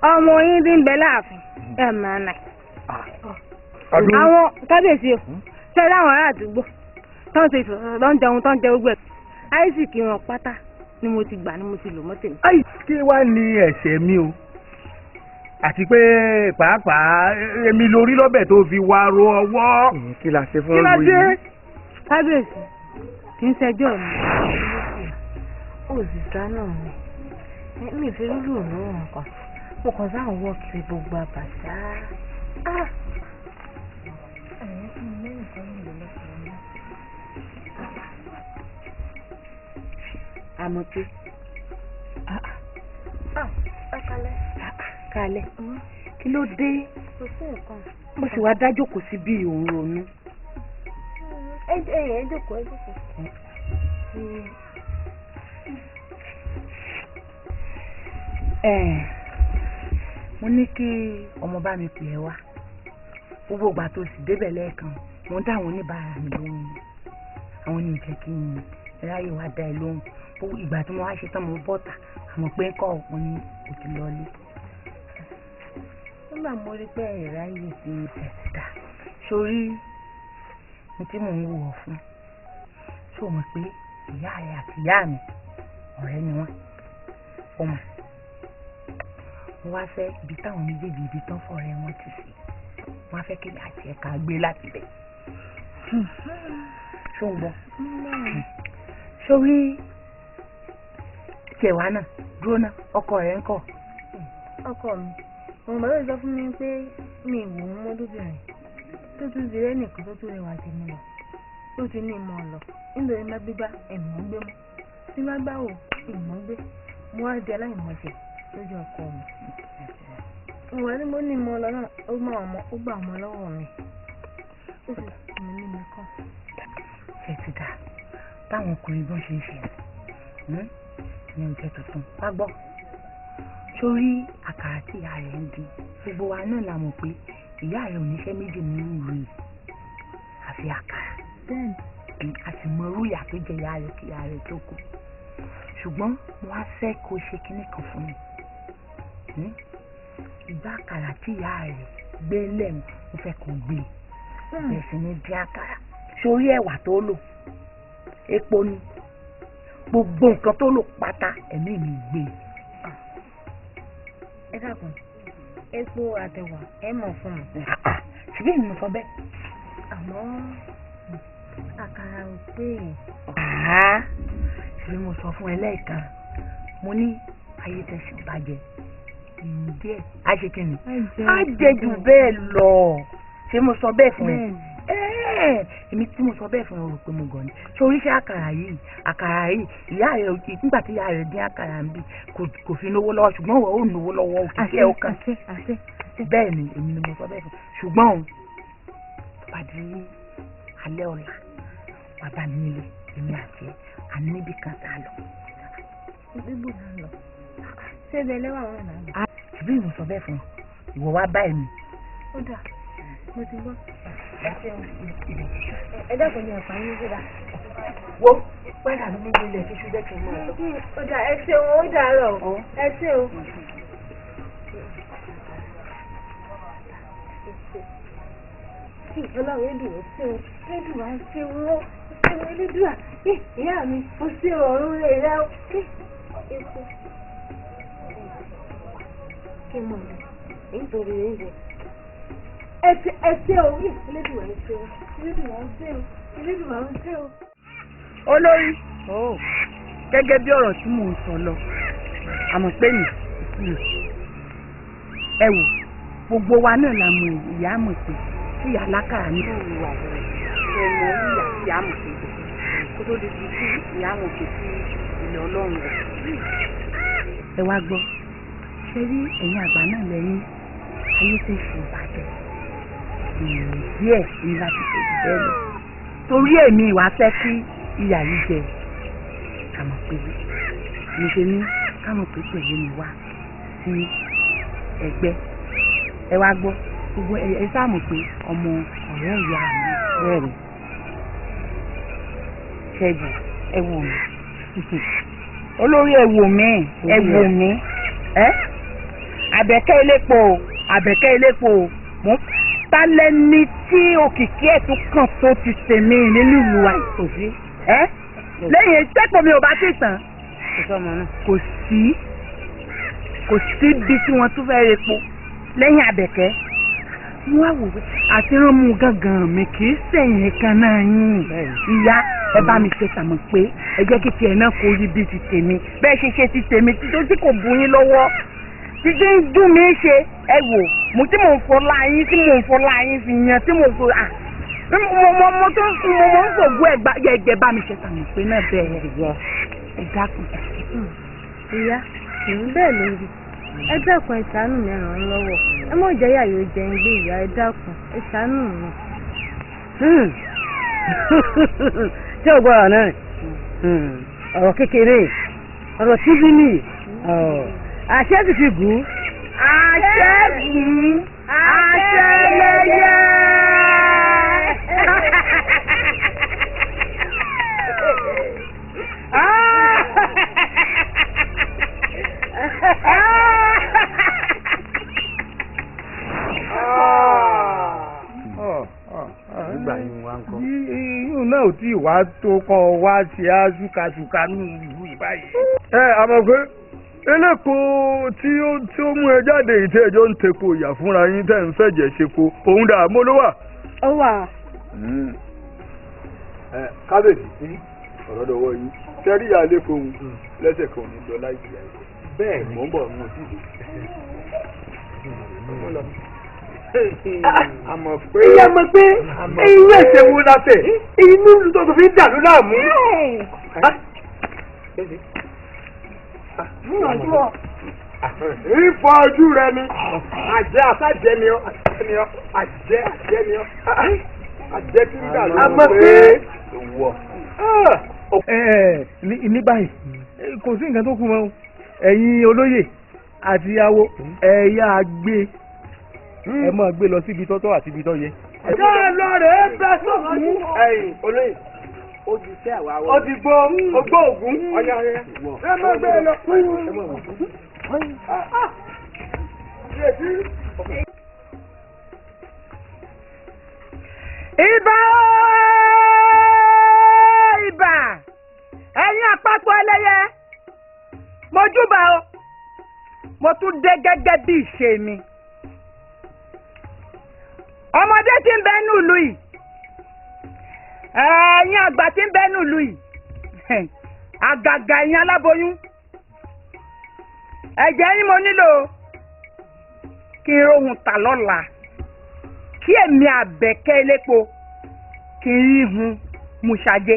[SPEAKER 5] ọmọ yín ti ń bẹ láàfin mẹ́rin. àwọn kábíyèsí o ṣe láwọn ará àdúgbò tó ń ṣe ìfọ̀sọ̀rọ̀ tó ń jẹun tó ń jẹ gbogbo ẹ̀ àìsíkì wọn pátá ni mo ti gbà ni mo ti lò mọ́ tèmi.
[SPEAKER 3] kí wàá ní ẹ̀ṣẹ̀ mi o àti pé pàápàá èmi lórí lọ́bẹ̀ tó fi wá ro ọwọ́. kí la ṣe fún ọ lóyún.
[SPEAKER 5] kábíyèsí kì í ṣẹjọ́ mi òṣìṣẹ́ náà mi ìfẹ́ lórí òun nǹkan mo kàn sáà wọ́ kiri gbogbo àbàṣà. àmọ́ pé kalẹ̀ kí ló dé mo sì wá dájú kò sí bí òun ronú. ẹ jókòó. mo ní kí ọmọ bá mi pè ẹ́ wá gbogbo ìgbà tó sì débẹ̀ lẹ́ẹ̀kan mo ń dá àwọn oníbàárà mi lóhùn àwọn ní ìjẹ́ kí n ráyè wá dá ẹ lóhùn ìgbà tí mo wá ṣe tán mo bọ́ta àmọ́ pé ń kọ́ ọ̀pọ̀ ní òtí lọ́lé. nígbà mo rí pé ìráyè ti ẹ̀sìdá sórí ní tí mò ń wò ọ́ fún ṣó mọ̀ pé ìyá rẹ̀ àti ìyá mi ọ̀rẹ́ ni wọ́n ọmọ mo wá fẹ́ ibi táwọn méjèèjì ibi tán fọ̀rẹ́ wọn ti sí wọ́n á fẹ́ kí mi àti ẹ̀ka gbé láti bẹ̀. ṣó ń gbọ́ sórí tẹ̀wá náà dúró náà ọkọ rẹ̀ ń kọ́. ọkọ mi òun bàbá mi sọ fún mi pé mi ìwò ń mọ́ lójú rẹ̀ tó tún di rẹ́ nìkan tó tún rẹwà tèmi lọ tó ti ní ìmọ̀ lọ nítorí má gbígbá ẹ̀mọ́ ń gbé mọ́ tí má gbá wò ìmọ̀ ń gbé mo wá di aláìmọ̀ṣẹ̀ lójú ọkọ mi. ìwà ni mo ní ìmọ̀ lọ náà ó gbà ọmọ lọ́wọ́ mi ó sì fún mi ní mi kàn. ẹ ti dà táwọn ọkùnrin bọ́n ṣe ń ṣe ní oúnjẹ tuntun wá gbọ́ sórí àkàrà tí ìyá rẹ̀ ń dín gbogbo wa náà la mọ̀ pé ìyá rẹ̀ ò níṣẹ́ méjì nínú ìlú yìí àfi àkàrà a sì mọ irú ìyá tó jẹ ìyá rẹ̀ kí ìyá rẹ̀ tó kù ṣùgbọ́n mo wá fẹ́ kó ṣe kinní kan fún mi ìgbà àkàrà tí ìyá rẹ̀ gbé lẹ́nu mo fẹ́ kó gbé bẹ̀rẹ̀ sí ní dín àkàrà sórí ẹ̀wà tó lò epo ni
[SPEAKER 6] gbogbo nǹkan tó lò pátá ẹ̀mí mi gbé.
[SPEAKER 5] ẹ dákun epo àtẹwà ẹ mọ̀ fún mi.
[SPEAKER 6] ṣùgbọ́n èmi mo sọ bẹ́ẹ̀.
[SPEAKER 5] àmọ́ àkàrà ò pé.
[SPEAKER 6] ṣé mo sọ fún ẹ lẹ́ẹ̀kan mo ní ayé tẹ̀sí bàjẹ́ díẹ̀ á ṣe kí ni á jẹ jù bẹ́ẹ̀ lọ. ṣé mo sọ bẹ́ẹ̀ fún ẹ. èmi tí mo sọ bẹ́ẹ̀ fún ẹ rò pé mo gàn ni. ṣé oríṣi àkàrà yìí ìyá rẹ nígbà tí ìyá rẹ dín àkàrà ń bì kò fi náwó lọ́wọ́ ṣùgbọ́n wọ́n ò náwó lọ́wọ́ òkìkí ẹ̀ ó kàn. bẹ́ẹ̀ ni èmi ni mo sọ bẹ́ẹ̀ fún ṣùgbọ́n pàdé alẹ́ ọ̀la bàbá mi nílé èmi àti ẹ̀ àníbi kan tá a lọ.
[SPEAKER 5] bíbù náà lọ ṣé ibẹ̀ lẹ́wà wọn náà lọ.
[SPEAKER 6] ṣùgbọ́n ìwọ sọ bẹ́ẹ̀ fún ìwọ wá báyìí mi.
[SPEAKER 5] ó dà mo ti gbọ́. ẹ dákun ní ẹ̀fà yín síra.
[SPEAKER 6] wo pẹ́ẹ́lá mi níbi ilẹ̀ ṣíṣú jẹ́ kí n mọ̀ ọ́.
[SPEAKER 5] ó dà ẹ ṣeun ó dàárọ̀ ẹ ṣeun. ọlọ́run èdùn ó ṣeun èdùn á ṣeun ó ṣeun elédùà ìyá mi ó ṣe ọ̀run rẹ̀ rẹ̀ ó. epo kí n mọ̀ ní nítorí oúnjẹ. ẹ ṣe o elédùn á ṣeun elédùn á ṣeun elédùn á ṣeun.
[SPEAKER 6] olórí gẹ́gẹ́ bí ọ̀rọ̀ tí mò ń sọ lọ àmọ́ pé mi ẹ wò gbogbo wa náà la mọ ìyá mọ̀ pé tí ìyá alákàrà ní ìwà rẹ̀ ṣe mọ ìyá mọ̀ pé kó tó di sí ìyá mọ̀ pé sí ilẹ̀ ọlọ́run rẹ̀. ẹ wá gbọ́ ṣe rí ẹ̀yin àgbà náà lẹ́yìn ayé tó ṣe ìbàjẹ́ díẹ̀ ní láti ṣe ìbẹ́ lọ torí èmi ìwà fẹ́ kí ìyá yìí jẹ kàmọ̀ pé mo ṣe ní kàmọ̀ pé pẹ̀lú mi wá sí ẹgbẹ́ ẹ wá gbọ́ gbogbo ẹ sáàmù pé ọmọ ọ̀rẹ́ ìyá mi rẹ̀ ṣẹ́gun ẹ wò mí olórí ẹ wò mí àbẹ̀kẹ́ elépo mo tálẹ́ni tí òkìkí ẹ̀ tún kàn tó ti tèmi nínú ìlú wa ìtòsí lẹ́yìn tẹ́pọ̀ mi ò bá ti tàn kò sí bí tí wọ́n tún fẹ́ repo lẹ́yìn àbẹ̀kẹ́ wọ́n á wò pé àti rán mú gángan mi kì í sẹ̀yìn kan náà yín ìyá ẹ bá mi ṣe sàmọ̀ pé ẹ jẹ́ kí tiẹ̀ náà kó rí bí ti tèmi bẹ́ẹ̀ ṣe ti tèmi tí kò bu yín lọ́wọ́ títí ń dùn mí ṣe ẹ wò mo tí mò ń fọlá yín fi yan tí mò ń fọ mo tó ń fògùn ẹgbẹ́ bá mi ṣe sàmọ̀ pé náà bẹ́ẹ̀ ẹ dákun.
[SPEAKER 5] ìyá bẹ́ẹ̀ ló rí ẹ dákun ẹ ṣàánú mi ràn án lọ́wọ́ ẹ mọ̀ jẹ́ yàyò jẹ́ ń gbé ìyá ẹ dákun ẹ ṣàánú mi.
[SPEAKER 6] ṣé o gbọ́dọ̀ náà ọ̀rọ̀ kékeré ọ̀rọ̀ tíbi ní àṣẹ ti fi gùn. àṣẹ gùn àṣẹ yẹyẹ.
[SPEAKER 1] yíyún náà ò tí ì wá tó kọ́ wá ṣe á ṣúkàṣúkà ní ìlú ìbáyìí. àmọ́ pé eléko tí ó mú ẹ jáde ìtẹ́ ẹjọ́ ń tepo ìyà fúnra yín tẹ́ ń fẹ̀jẹ̀ ṣepo òun dà mọ́ ló wà.
[SPEAKER 5] ó wà.
[SPEAKER 1] kábíyèsí ọ̀rọ̀ dọ̀wọ́ yín kẹ́rí ìyá ilé fohùn lẹ́sẹ̀ kan ní lọ láì jìyà bẹ́ẹ̀ mọ́ ń bọ̀ mọ́ sí ìlú. àmọ́ pé irú ẹ̀ṣẹ̀ wo la fẹ́ inú tó fi ń dàlú láàmú. ìfọ̀ ojú rẹ ni àjẹ́ àtàjẹ́ ni ọ́ àjẹ́ ni ọ́ àjẹ́ tí ń dàlú. àmọ́ pé ní báyìí kò sí nǹkan tó kù mọ́ ẹ̀yin olóyè àti ìyàwó ẹ̀yà gbé ẹ máa gbé lọ síbi tọ́tọ́ àti ibi tọ́ yẹ. ṣé ẹ lọ rẹ̀ ẹ bẹ́ sọ́kùn. ẹ̀yin olóyè ó ti tẹ́ àwa wọ. ó ti gbọ́ ọgbọ́ ògún. ọ̀yà ẹ máa gbé lọ.
[SPEAKER 6] ibà ẹ̀yin àpapọ̀ ẹlẹ́yẹ mo júbà o mo tún dé gẹ́gẹ́ bí ìṣe mi. ọmọdé tí ń bẹ nínú ìlú yìí ẹ̀yin àgbà tí ń bẹ nínú ìlú yìí àgàgà ẹ̀yin aláboyún ẹ̀jẹ̀ yín mo nílò kí n rohùn tà lọ́la kí èmi Àbẹ̀kẹ́ elépo kí n rí hun mú ṣajé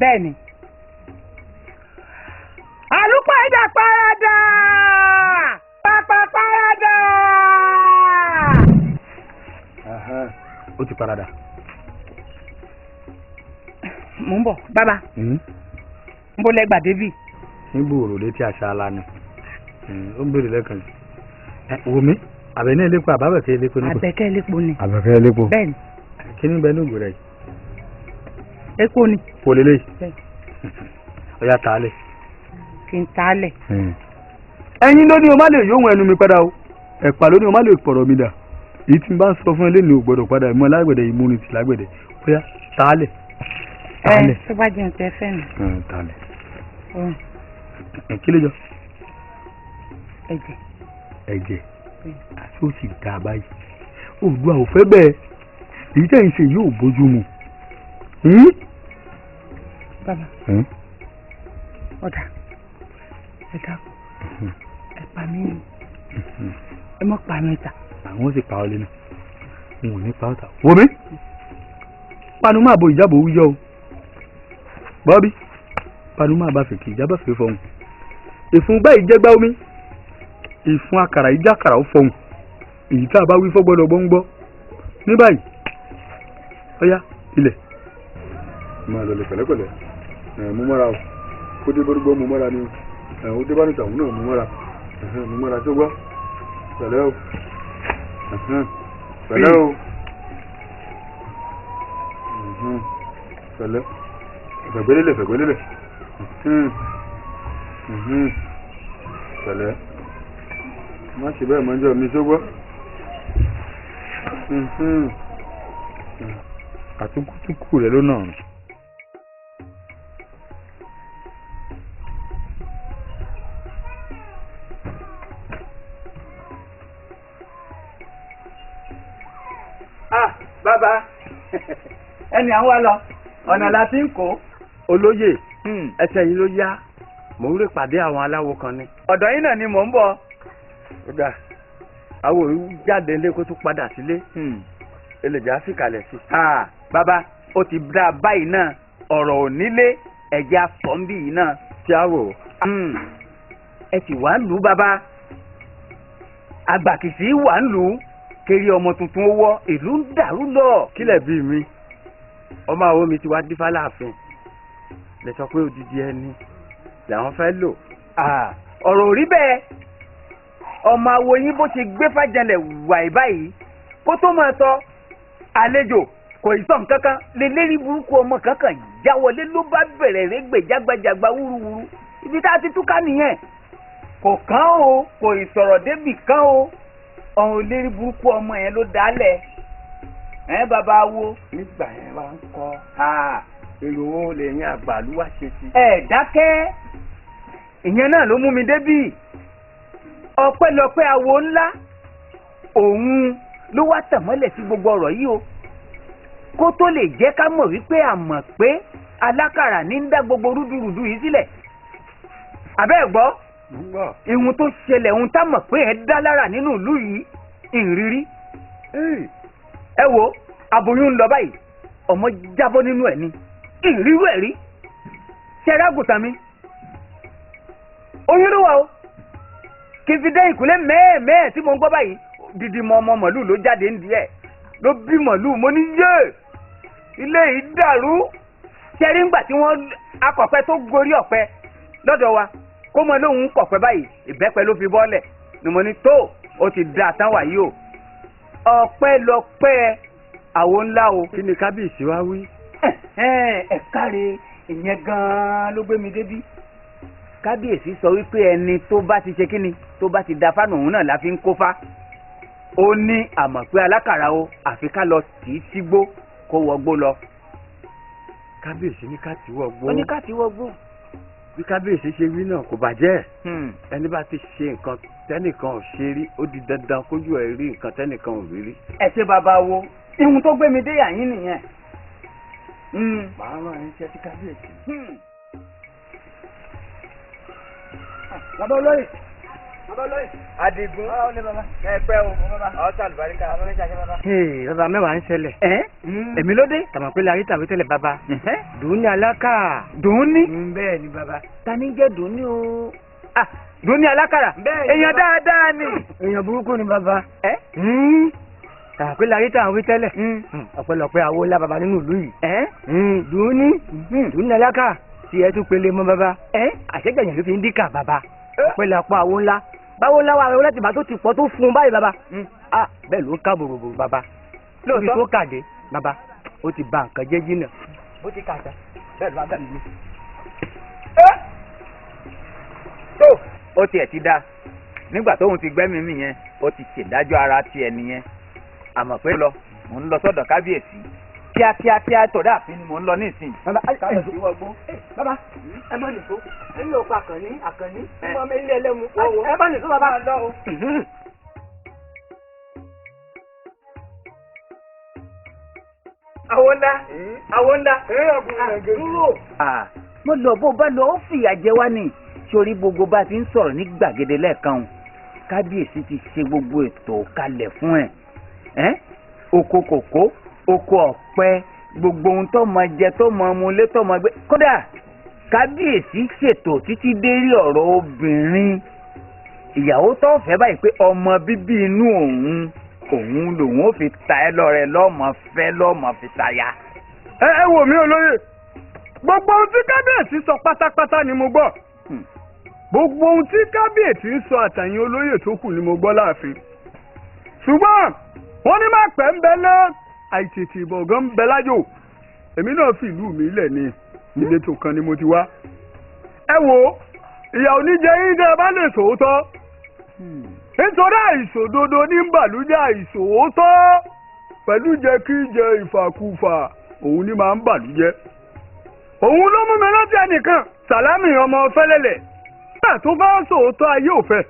[SPEAKER 6] bẹ́ẹ̀ ni. àlùpàá ìdá parada pápá parada.
[SPEAKER 1] ó ti parada.
[SPEAKER 6] mò ń bọ̀ bàbá ń bọ̀ lẹ́gbàá débì.
[SPEAKER 1] níbo òròlé tí àṣà ala ni ó ń bèrè lẹ́ẹ̀kan sí. wò mí àbẹ̀ ní elépo àbábẹ̀kẹ́ elépo níbo.
[SPEAKER 6] Àbẹ̀kẹ́ elépo ni.
[SPEAKER 1] Àbẹ̀kẹ́ elépo.
[SPEAKER 6] bẹ́ẹ̀ ni.
[SPEAKER 1] kí ni bẹ́ẹ̀ ní ògùn rẹ̀ yìí.
[SPEAKER 6] epo ni.
[SPEAKER 1] kò lélẹ̀. ọ̀yà tààlẹ̀.
[SPEAKER 6] kí n tààlẹ̀.
[SPEAKER 1] ẹ̀yin ló ní o má lè yóhun ẹnu mi padà o ẹ̀pà ló ní o má lè pọ̀rọ̀ mi dà èyí tí n bá sọ fún ẹ lẹ́nu ò gbọ́dọ̀ padà ìmọ̀ lágbẹ̀dẹ ìmúnitì lágbẹ̀dẹ bóyá tààlẹ̀.
[SPEAKER 6] tó bá jẹun tẹ fẹ́ mi.
[SPEAKER 1] tààlẹ̀. kí ló jọ.
[SPEAKER 6] ẹ̀jẹ̀.
[SPEAKER 1] ẹ̀jẹ̀ àti ó sì dá a báyìí Oòduà ò fẹ́ bẹ́ẹ̀ èyí tẹ̀ ń ṣe yóò bójú mu.
[SPEAKER 6] bàbá ọ̀dà ẹ dákun ẹ pa mí ẹ mọ̀ pa mí ta.
[SPEAKER 1] àwọn sì pa ọ lẹ́nu n ò ní pa ọ́ ta. wò mí panu máa bo ìjábọ̀ wíyọ́ o bọ́bí panu máa bá fèkì ìjábọ̀ fèé fọhùn ìfun gbá ìjẹgbá omi ìfun àkàrà ìjákàrà ó fọhùn èyí tá a bá wí fọ́gbọ́dọ̀ gbọ́ngbọ́ ní báyìí ọ̀yá ilẹ̀ máa lọ lè pẹ̀lẹ́pẹ̀lẹ́ mú mọ́ra o kó dé bọ́dúgbọ́ mú mọ́ra ni ó dé bá níta òun náà mú mọ́ra tó gbọ́ pẹ̀lẹ́ o pẹ̀lẹ́ o pẹ̀lẹ́ fẹ̀gbẹ́lélẹ̀ pẹ̀lẹ́ má ṣe bẹ́ẹ̀ mọ́jọ́ mi tó gbọ́ àtúkùtùkù rẹ̀ ló náà.
[SPEAKER 4] bàbá ẹni àwọn wa lọ ọ̀nà láti ń kó. olóyè ẹsẹ̀ yìí ló yá mò ń rí pàdé àwọn aláwo kan ni. ọ̀dọ̀ yín náà ni mò ń bọ̀. ó dà àwọn òru jáde ilé kó tún padà sílé eléjà fìkàlẹ̀ sí. bàbá ó ti dá báyìí náà ọ̀rọ̀ ò nílé ẹ̀jẹ̀ àfọ̀nbí yìí náà. tí a wò. ẹ sì wá ń lù ú bàbá àgbàkìsí wà ń lù ú kiri ọmọ tuntun wọ ìlú ń dàrú lọ. kílẹ̀ bí mi ọmọ àwọn mi ti wá dífá láàfin lè sọ pé odidi ẹni làwọn fẹ́ lò. ọ̀rọ̀ ò rí bẹ́ẹ̀ ọmọ àwo yín bó ṣe gbé fàjẹlẹ̀ wàì báyìí kó tó máa sọ àlejò kò ì sọ nǹkan kan lè lérí burúkú ọmọ kankan jáwọlé ló bá bẹ̀rẹ̀ rẹ́gbẹ̀ jágbajàgba wúruwúru ibi tá a ti túká nìyẹn kò kán o kò ì sọ̀rọ̀ débì kán o ọ̀hún lérí burúkú ọmọ yẹn ló dálẹ̀ bàbá wo. nígbà yẹn wá ń kọ́ èrò wo lè yan àgbàlúwà ṣe sí. ẹ dákẹ́ ìyẹn náà ló mú mi débì ọpẹ́lọpẹ́ awo ńlá òun ló wá tẹ̀mọ́lẹ̀ sí gbogbo ọ̀rọ̀ yìí o kó tó lè jẹ́ ká mọ̀ wípé àmọ̀ pé alákàrà ní ń dá gbogbo rúdurùdu yìí sílẹ̀ àbẹ́ ẹ̀ gbọ́ ìhun tó ṣẹlẹ̀ ohun tá mọ̀ pé ẹ dá lára nínú ìlú yìí ìrírí ẹ wo aboyún ń lọ báyìí ọmọ jábọ́ nínú ẹ̀ ni ìrírú ẹ̀ rí ṣẹ́rẹ́ àgùntàn mi oyún ló wà o kì í fi dé ìkúlẹ̀ mẹ́ẹ̀mẹ́ẹ̀ tí mo ń gbọ́ báyìí dídí mọ ọmọ màlúù ló jáde ń díẹ̀ ló bí màlúù mo ní yé ilé yìí dàrú ṣẹ́rí ńgbà tí wọ́n akọ̀pẹ tó gorí ọ̀pẹ lọ́dọ̀ wa kó mọ lóhùn kọ̀pẹ́ báyìí ìbẹ́pẹ ló fi bọ́lẹ̀ ni mo ní tó o ti da tán wàyí o ọpẹ́ lọpẹ́ àwo ńlá o. kí ni kábíyèsí wá wí. ẹ káre ìyẹn gan-an ló gbé mi débí. kábíyèsí sọ wípé ẹni tó bá ti ṣe kíni tó bá ti da fánà òun náà la fi ń kófá. ó ní àmọ̀ pé alákàrà o àfi ká lọ tì í sígbó kó wọgbó lọ. kábíyèsí ní ká tiwọ́ gbó.
[SPEAKER 6] ó ní ká tiwọ́ gbó.
[SPEAKER 4] bí kábíyèsí ṣe wí náà kò bàjẹ́. ẹni bá ti ṣe nǹkan tẹ́nìkan ò ṣe rí ó di dandan kójú ẹ̀ rí nǹkan tẹ́nìkan ò rí rí.
[SPEAKER 6] ẹ ṣe bàbá wo ihun tó gbé mi dé yàyín nìyẹn.
[SPEAKER 4] màá rán ẹ iṣẹ́ sí kábíyèsí.
[SPEAKER 3] bàbá olóyè Adigun ẹgbẹ́ o ọ̀sán àlùbáríkà bàbá mẹ́wàá ń ṣẹlẹ̀. èmi ló dé tàmọ̀ pé láyé tàbí tẹ́lẹ̀ bàbá. dùnní alákà. dùnní. bẹ́ẹ̀ ni bàbá.
[SPEAKER 6] ta ni jẹ́ dùnní o.
[SPEAKER 3] dùnní alákàrà.
[SPEAKER 6] èèyàn dáadáa ni.
[SPEAKER 3] èèyàn burúkú ni bàbá. tàmọ̀ pé láyé tàbí tẹ́lẹ̀. ọ̀pẹ̀lọpẹ̀ àwo ńlá bàbá nínú ìlú yìí. dùnní alákà tí ẹ tún pele mọ́ bàbá. àṣẹgbẹ̀yìn ló fi ń díkà bàbá. ọ̀pẹ̀lọpẹ̀ àwo ńlá báwo ńlá wa láti bá tó ti pọ̀ tó fún un báyìí bàbá. bẹ́ẹ̀ ló ń ká bòròbòrò bàbá. lóòótọ́ tó kàdé bàbá ó ti ba nǹkan jẹ́ jìnnà. ó ti kàdá bẹ́ẹ̀ ló bá bẹ̀rẹ̀ mi.
[SPEAKER 7] tó ó tiẹ̀ ti dáa nígbà tóun ti gbẹ́mìí mi yẹn ó ti ṣèdájọ́ ara tiẹ̀ nìyẹn àmọ́ pé mò ń lọ sọ́dọ̀ kábíyèsí kíákíá tọ̀dọ̀ àfin ni mò ń lọ nísìnyí.
[SPEAKER 3] bàbá ẹ má nìkó ẹ ní òkú àkànní ọmọ mi ilé ẹlẹ́mu ẹ má nìkó bàbá. àwọn ńlá dúró.
[SPEAKER 6] mo lọ bó bá lọ ó fìyà jẹ wá ní sórí gbogbo bá ti ń sọ̀rọ̀ ní gbàgede lẹ́ẹ̀kan kábíyèsí ti ṣe gbogbo ètò kalẹ̀ fún ẹ oko kòkó oko ọ̀pẹ gbogbo ohun tó mọ jẹ tó mọ mu lé tó mọ gbé kódà kábíyèsí ṣètò títí dérí ọ̀rọ̀ obìnrin ìyàwó tó fẹ́ báyìí pé ọmọ bíbí inú òun lòun ó fi ta ẹ lọ́rẹ lọ́mọ fẹ́ lọ́mọ fi ṣaya.
[SPEAKER 1] ẹ wò mí olóyè gbogbo ohun tí kábíyèsí sọ pátápátá ni mo gbọ́ gbogbo ohun tí kábíyèsí ń sọ àtàyìn olóyè tó kù ni mo gbọ́ láàfin ṣùgbọ́n wọ́n ní má pẹ́ ń bẹ náà àìtètè ìbọ̀gán ń bẹ lájò èmi náà fi ìlú mi lẹ̀ ní ìletò kan ni mo ti wá. ẹ wo ìyà oníjẹ yín tẹ́ ẹ bá lè sòótọ́ nítorí àìṣòdodo ní bàlújẹ́ àìṣòótọ́ pẹ̀lú jẹ kí jẹ ìfàkùfà òun ni máa ń bàlújẹ́. òun ló mú mi rántí ẹnìkan sàlámì ọmọ fẹ́lẹ́lẹ̀ nígbà tó bá sòótọ́ ayé òfẹ́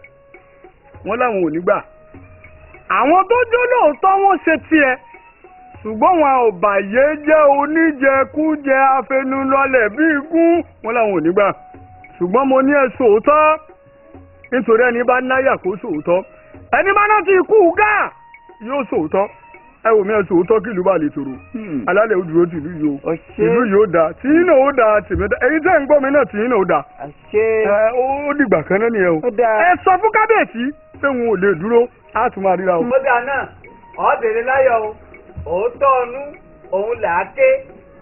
[SPEAKER 1] wọn láwọn ò ní gbà. àwọn tó jó lóòótọ́ wọn ṣe tiẹ̀ ṣùgbọ́n wọn ò bàyé jẹ́ oníjẹkújẹ afẹnulọ́lẹ̀ bí igún wọn làwọn ò ní gbà ṣùgbọ́n mo ní ẹ sòótọ́ nítorí ẹni bá náyà kó sòótọ́ ẹni bá náà ti kú gá yóò sòótọ́ ẹ wò mí ẹ sòótọ́ kí ìlú bá lè tòrò alálẹ̀ ó dúró tìlú yìí o ìlú yìí ó dáa tí yín náà ó dáa tèmi dáa ẹ̀yin tẹ́ ń gbọ́ mi náà tí yín náà ó dáa ó dìgbà kan náà nìyẹn o ẹ sọ fún kábíyèsí pé wọn ò lè dúró á tún máa ríra o.
[SPEAKER 3] ó dáa náà ọ̀ọ́dẹ̀rẹ̀ láyọ̀ o òótọ́ ọnú òun là á ké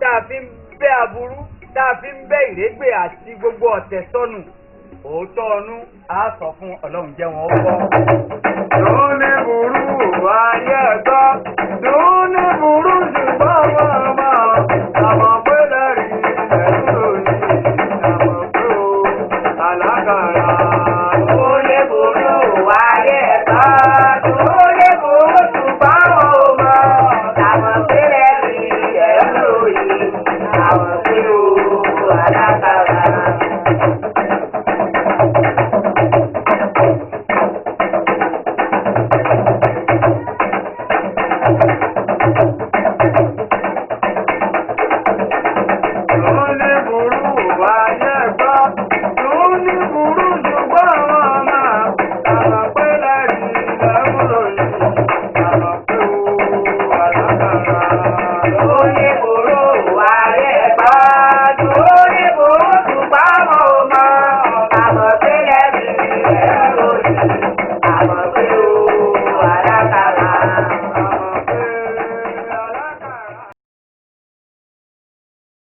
[SPEAKER 3] tá a fi ń bẹ́ aburú tá a fi ń bẹ́ ìrégbè àti gbogbo ọ̀tẹ̀ sọnù òótọ́ ọnú á sọ fún ọlọ́run jẹ́ wọn ó gbọ́. dùn ní burú ayé ẹ̀gbọ́ dùn ní burú ṣùgbọ́n wọn máa àmọ́ pé lẹ́rìí ẹ̀dúró ní àmọ́ pé ó alákàrà.